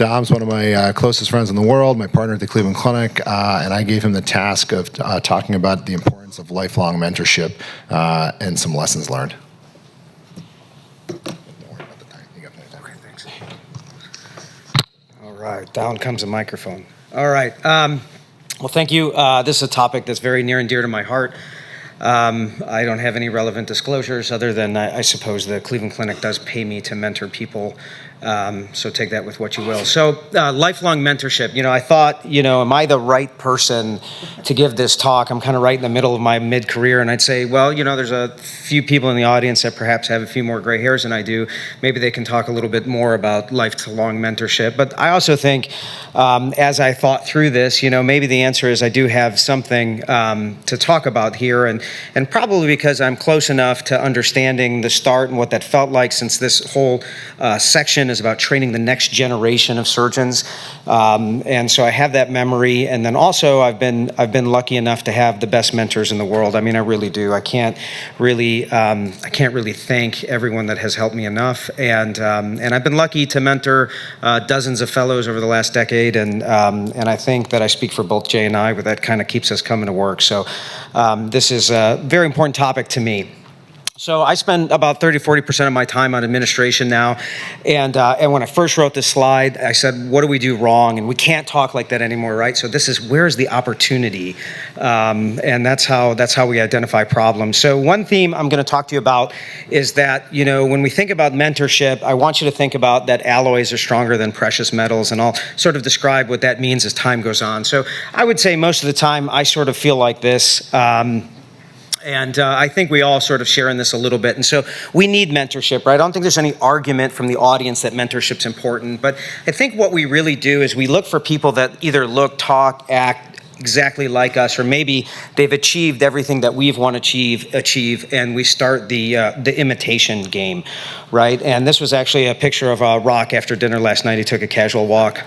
Dom's one of my closest friends in the world, my partner at the Cleveland Clinic, and I gave him the task of talking about the importance of lifelong mentorship and some lessons learned. Don't worry about the time. You got plenty of time. Okay, thanks. All right, down comes a microphone. All right, well, thank you. This is a topic that's very near and dear to my heart. I don't have any relevant disclosures other than I suppose the Cleveland Clinic does pay me to mentor people. So take that with what you will. So lifelong mentorship, I thought, am I the right person to give this talk? I'm kind of right in the middle of my mid-career, and I'd say, well, there's a few people in the audience that perhaps have a few more gray hairs than I do. Maybe they can talk a little bit more about lifelong mentorship. But I also think, as I thought through this, maybe the answer is I do have something to talk about here, and probably because I'm close enough to understanding the start and what that felt like, since this whole section is about training the next generation of surgeons, and so I have that memory. And then also I've been lucky enough to have the best mentors in the world. I mean, I really do. I can't really thank everyone that has helped me enough. And I've been lucky to mentor dozens of fellows over the last decade. And I think that I speak for both Jay and I, but that kind of keeps us coming to work. So this is a very important topic to me. So I spend about 30-40% of my time on administration now, and when I first wrote this slide, I said, what do we do wrong? And we can't talk like that anymore, right? So this is, where's the opportunity? And that's how we identify problems. So one theme I'm going to talk to you about is that, when we think about mentorship, I want you to think about that alloys are stronger than precious metals, and I'll sort of describe what that means as time goes on. So I would say most of the time I sort of feel like this. And I think we all sort of share in this a little bit. And so we need mentorship, right? I don't think there's any argument from the audience that mentorship's important. But I think what we really do is we look for people that either look, talk, act exactly like us, or maybe they've achieved everything that we want to achieve, and we start the imitation game, right? And this was actually a picture of Rock after dinner last night. He took a casual walk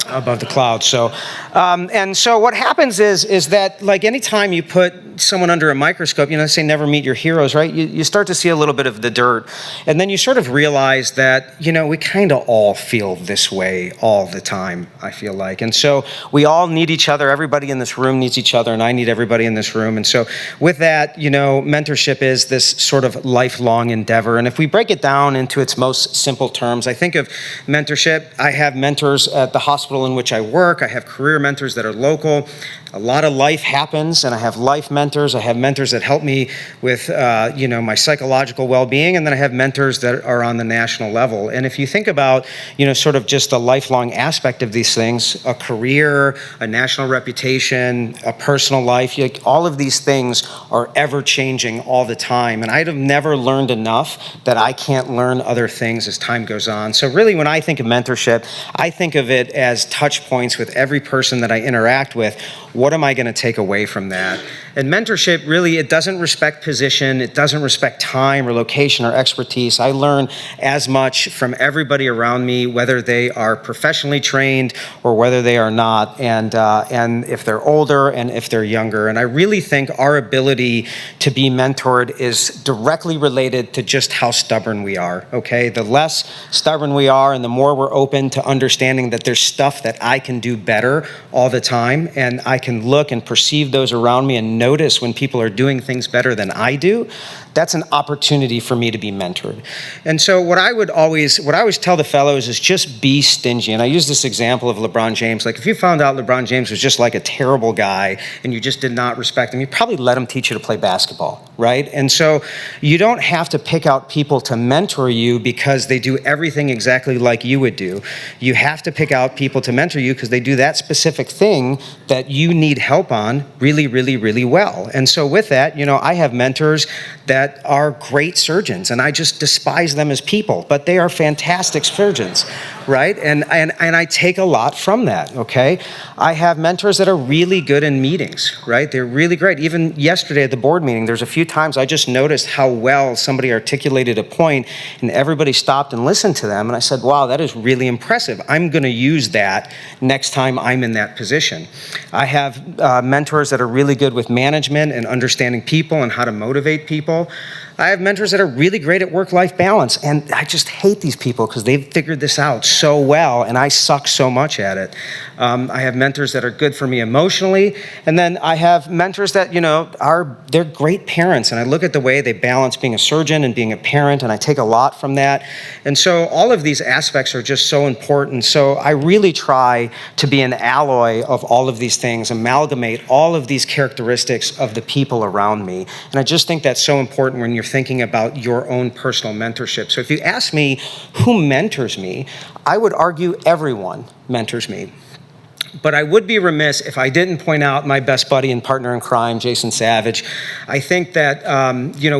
above the clouds. So, and so what happens is that, like, anytime you put someone under a microscope, they say never meet your heroes, right? You start to see a little bit of the dirt, and then you sort of realize that, we kind of all feel this way all the time, I feel like. And so we all need each other. Everybody in this room needs each other, and I need everybody in this room. And so with that, mentorship is this sort of lifelong endeavor. And if we break it down into its most simple terms, I think of mentorship. I have mentors at the hospital in which I work. I have career mentors that are local. A lot of life happens, and I have life mentors. I have mentors that help me with, my psychological well-being, and then I have mentors that are on the national level. And if you think about, sort of just the lifelong aspect of these things, a career, a national reputation, a personal life, all of these things are ever-changing all the time. And I'd have never learned enough that I can't learn other things as time goes on. So really, when I think of mentorship, I think of it as touch points with every person that I interact with. What am I going to take away from that? And mentorship, really, it doesn't respect position. It doesn't respect time or location or expertise. I learn as much from everybody around me, whether they are professionally trained or whether they are not, and if they're older and if they're younger. And I really think our ability to be mentored is directly related to just how stubborn we are, okay? The less stubborn we are and the more we're open to understanding that there's stuff that I can do better all the time, and I can look and perceive those around me and notice when people are doing things better than I do, that's an opportunity for me to be mentored. And so what I always tell the fellows is just be stingy. And I use this example of LeBron James. Like, if you found out LeBron James was just like a terrible guy and you just did not respect him, you probably let him teach you to play basketball, right? And so you don't have to pick out people to mentor you because they do everything exactly like you would do. You have to pick out people to mentor you because they do that specific thing that you need help on really, really, really well. And so with that, I have mentors that are great surgeons, and I just despise them as people, but they are fantastic surgeons, right? And I take a lot from that, okay? I have mentors that are really good in meetings, right? They're really great. Even yesterday at the board meeting, there's a few times I just noticed how well somebody articulated a point, and everybody stopped and listened to them, and I said, wow, that is really impressive. I'm gonna use that next time I'm in that position. I have mentors that are really good with management and understanding people and how to motivate people. I have mentors that are really great at work-life balance, and I just hate these people because they've figured this out so well, and I suck so much at it. I have mentors that are good for me emotionally, and then I have mentors that, they're great parents, and I look at the way they balance being a surgeon and being a parent, and I take a lot from that. And so all of these aspects are just so important. So I really try to be an alloy of all of these things, amalgamate all of these characteristics of the people around me. And I just think that's so important when you're thinking about your own personal mentorship. So if you ask me who mentors me, I would argue everyone mentors me. But I would be remiss if I didn't point out my best buddy and partner in crime, Jason Savage. I think that,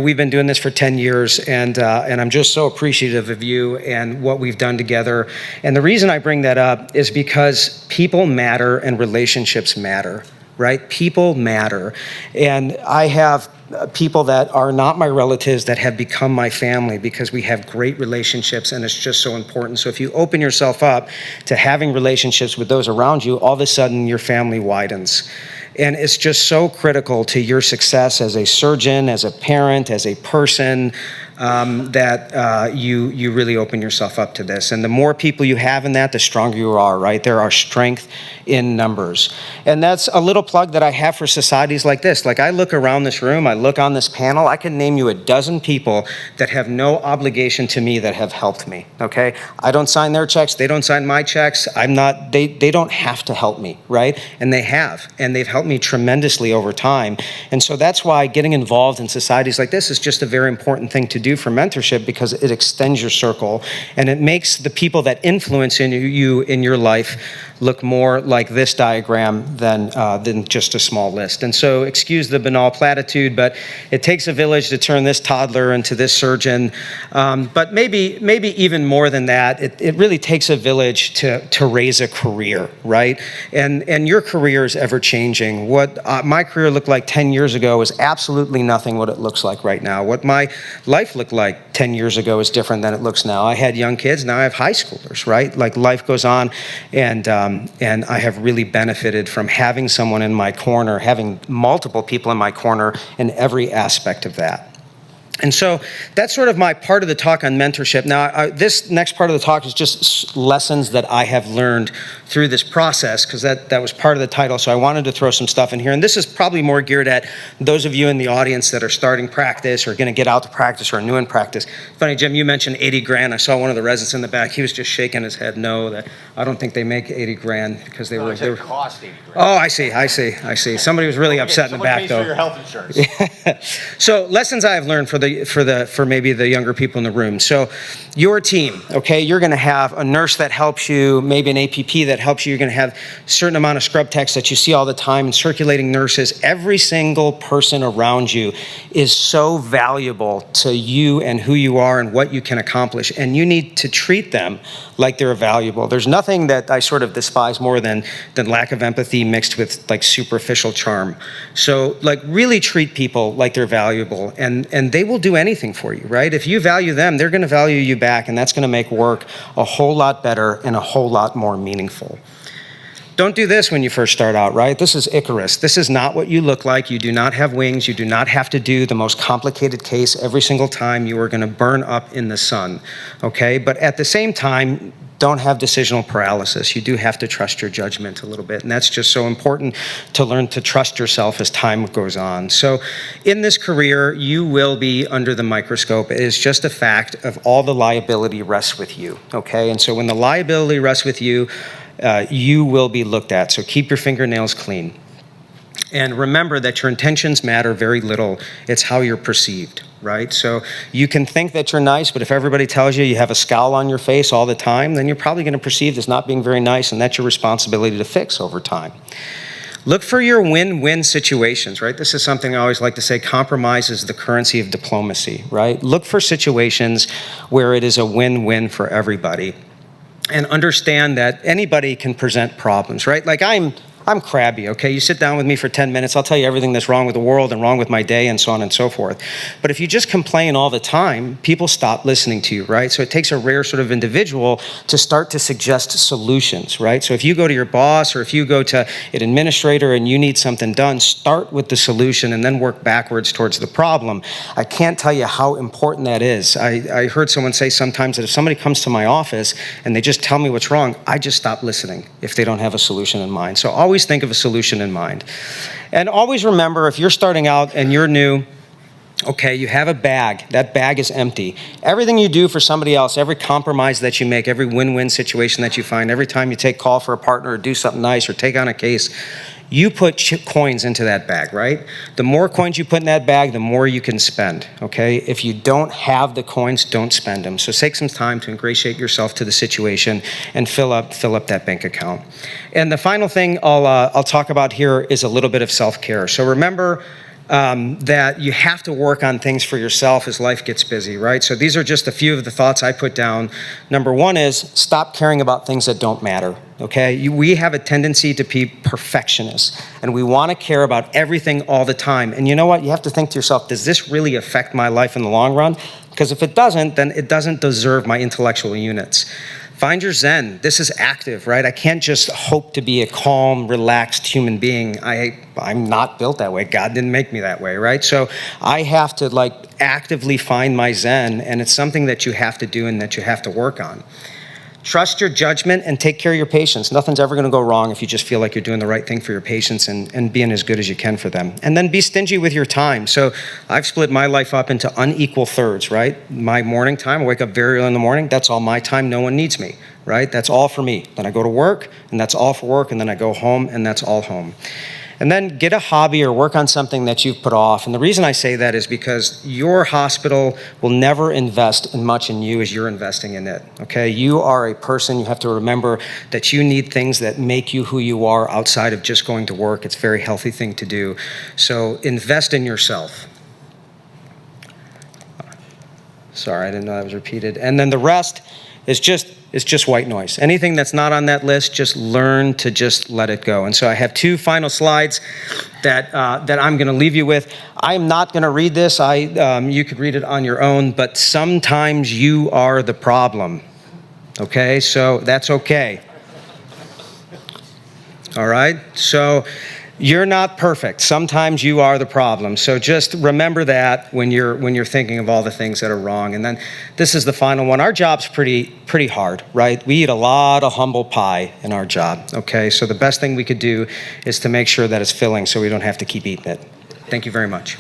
we've been doing this for 10 years, and I'm just so appreciative of you and what we've done together. And the reason I bring that up is because people matter and relationships matter, right? People matter. And I have people that are not my relatives that have become my family because we have great relationships, and it's just so important. So if you open yourself up to having relationships with those around you, all of a sudden your family widens. And it's just so critical to your success as a surgeon, as a parent, as a person, that you really open yourself up to this. And the more people you have in that, the stronger you are, right? There are strength in numbers. And that's a little plug that I have for societies like this. Like, I look around this room, I look on this panel, I can name you a dozen people that have no obligation to me that have helped me, okay? I don't sign their checks, they don't sign my checks, they don't have to help me, right? And they have, and they've helped me tremendously over time. And so that's why getting involved in societies like this is just a very important thing to do for mentorship, because it extends your circle and it makes the people that influence you in your life look more like this diagram than just a small list. And so, excuse the banal platitude, but it takes a village to turn this toddler into this surgeon. But maybe even more than that, it really takes a village to raise a career, right? And your career is ever changing. What my career looked like 10 years ago is absolutely nothing what it looks like right now. What my life looked like 10 years ago is different than it looks now. I had young kids, now I have high schoolers, right? Like, life goes on, and I have really benefited from having someone in my corner, having multiple people in my corner in every aspect of that. And so that's sort of my part of the talk on mentorship. Now, this next part of the talk is just lessons that I have learned through this process, because that was part of the title, so I wanted to throw some stuff in here. And this is probably more geared at those of you in the audience that are starting practice or going to get out to practice or are new in practice. Funny, Jim, you mentioned 80 grand. I saw one of the residents in the back. He was just shaking his head no, that I don't think they make 80 grand because they were cost 80 grand. Oh, I see. Somebody was really upset in the back, though. Someone pays for your health insurance. So, lessons I have learned for maybe the younger people in the room. So, your team, okay, you're going to have a nurse that helps you, maybe an APP that helps you. You're going to have a certain amount of scrub techs that you see all the time, and circulating nurses. Every single person around you is so valuable to you and who you are and what you can accomplish, and you need to treat them like they're valuable. There's nothing that I sort of despise more than lack of empathy mixed with like superficial charm. So, like, really treat people like they're valuable, and they will do anything for you, right? If you value them, they're going to value you back, and that's going to make work a whole lot better and a whole lot more meaningful. Don't do this when you first start out, right? This is Icarus. This is not what you look like. You do not have wings. You do not have to do the most complicated case every single time. You are going to burn up in the sun, okay? But at the same time, don't have decisional paralysis. You do have to trust your judgment a little bit, and that's just so important to learn to trust yourself as time goes on. So in this career, you will be under the microscope. It is just a fact of all the liability rests with you, okay? And so when the liability rests with you, you will be looked at. So keep your fingernails clean. And remember that your intentions matter very little. It's how you're perceived, right? So you can think that you're nice, but if everybody tells you have a scowl on your face all the time, then you're probably going to perceive as not being very nice, and that's your responsibility to fix over time. Look for your win-win situations, right? This is something I always like to say, compromise is the currency of diplomacy, right? Look for situations where it is a win-win for everybody. And understand that anybody can present problems, right? Like, I'm I'm crabby, okay? You sit down with me for 10 minutes, I'll tell you everything that's wrong with the world and wrong with my day and so on and so forth. But if you just complain all the time, people stop listening to you, right? So it takes a rare sort of individual to start to suggest solutions, right? So if you go to your boss or if you go to an administrator and you need something done, start with the solution and then work backwards towards the problem. I can't tell you how important that is. I heard someone say sometimes that if somebody comes to my office and they just tell me what's wrong, I just stop listening if they don't have a solution in mind. So always think of a solution in mind. And always remember, if you're starting out and you're new, okay, you have a bag. That bag is empty. Everything you do for somebody else, every compromise that you make, every win-win situation that you find, every time you take call for a partner or do something nice or take on a case, you put coins into that bag, right? The more coins you put in that bag, the more you can spend, okay? If you don't have the coins, don't spend them. So take some time to ingratiate yourself to the situation and fill up that bank account. And the final thing I'll talk about here is a little bit of self-care. So remember, that you have to work on things for yourself as life gets busy, right? So these are just a few of the thoughts I put down. Number one is stop caring about things that don't matter, okay? We have a tendency to be perfectionists, and we want to care about everything all the time. And you know what? You have to think to yourself, does this really affect my life in the long run? Because if it doesn't, then it doesn't deserve my intellectual units. Find your zen. This is active, right? I can't just hope to be a calm, relaxed human being. I'm not built that way. God didn't make me that way, right? So I have to actively find my zen, and it's something that you have to do and that you have to work on. Trust your judgment and take care of your patients. Nothing's ever going to go wrong if you just feel like you're doing the right thing for your patients and being as good as you can for them. And then be stingy with your time. So I've split my life up into unequal thirds, right? My morning time, I wake up very early in the morning. That's all my time. No one needs me, right? That's all for me. Then I go to work, and that's all for work. And then I go home, and that's all home. And then get a hobby or work on something that you've put off. And the reason I say that is because your hospital will never invest as much in you as you're investing in it, okay? You are a person. You have to remember that you need things that make you who you are outside of just going to work. It's a very healthy thing to do. So invest in yourself. Sorry, I didn't know that was repeated. And then the rest is just white noise. Anything that's not on that list, just learn to just let it go. And so I have two final slides that I'm going to leave you with. I'm not going to read this. You could read it on your own, but sometimes you are the problem. Okay, so that's okay. All right, so you're not perfect. Sometimes you are the problem. So just remember that when you're thinking of all the things that are wrong. And then this is the final one. Our job's pretty hard, right? We eat a lot of humble pie in our job, okay? So the best thing we could do is to make sure that it's filling so we don't have to keep eating it. Thank you very much.